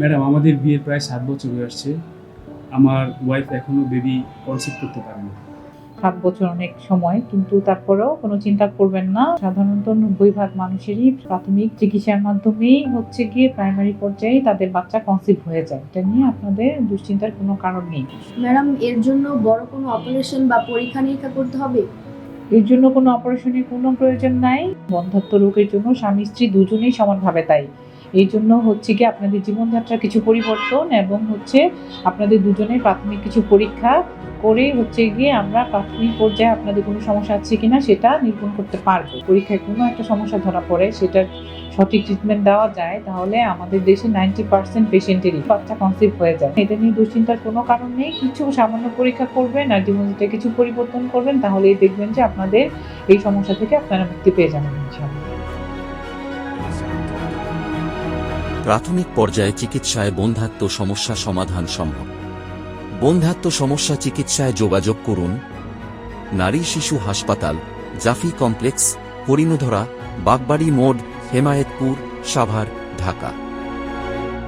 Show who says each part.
Speaker 1: Madam, আমাদের বিয়ের প্রায় 7 বছর হয়ে আসছে। আমার ওয়াইফ এখনো বেবি কনসিভ করতে পারেনি।
Speaker 2: 7 বছর অনেক সময়, কিন্তু তারপরেও কোনো চিন্তা করবেন না। সাধারণত 90% মানুষেরই প্রাথমিক চিকিৎসার মাধ্যমেই হচ্ছে গিয়ে প্রাইমারি পর্যায়ে তাদের বাচ্চা কনসিভ হয়ে যায়। এটা নিয়ে আপনাদের দুশ্চিন্তার কোনো কারণ নেই।
Speaker 3: ম্যাডাম, এর জন্য বড় কোনো অপারেশন বা পরীক্ষা নিরীক্ষা করতে হবে?
Speaker 2: এর জন্য কোনো অপারেশনের কোনো প্রয়োজন নাই। বন্ধ্যাত্ব রোগের জন্য স্বামী স্ত্রী দুজনেই সমানভাবে দায়ী। এই জন্য হচ্ছে গিয়ে আপনাদের জীবনযাত্রার কিছু পরিবর্তন এবং হচ্ছে আপনাদের দুজনের প্রাথমিক কিছু পরীক্ষা করে হচ্ছে গিয়ে আমরা প্রাথমিক পর্যায়ে আপনাদের কোনো সমস্যা আছে কিনা সেটা নিরূপণ করতে পারবো। পরীক্ষায় কোনো একটা সমস্যা ধরা পড়ে, সেটার সঠিক ট্রিটমেন্ট দেওয়া যায়, তাহলে আমাদের দেশে 90% পেশেন্টেরই বাচ্চা কনসিভ হয়ে যায়। এটা নিয়ে দুশ্চিন্তার কোনো কারণ নেই। কিছু সামান্য পরীক্ষা করবেন আর জীবনযাত্রা কিছু পরিবর্তন করবেন, তাহলেই দেখবেন যে আপনাদের এই সমস্যা থেকে আপনারা মুক্তি পেয়ে যাবেন ইনশাআল্লাহ।
Speaker 4: প্রাথমিক পর্যায়ে চিকিৎসায় বন্ধ্যাত্ব সমস্যা সমাধান সম্ভব। বন্ধ্যাত্ব সমস্যা চিকিৎসায় যোগাযোগ করুন নারী শিশু হাসপাতাল, জাফি কমপ্লেক্স, হরিণধরা, বাগবাড়ি মোড়, হেমায়েতপুর, সাভার, ঢাকা।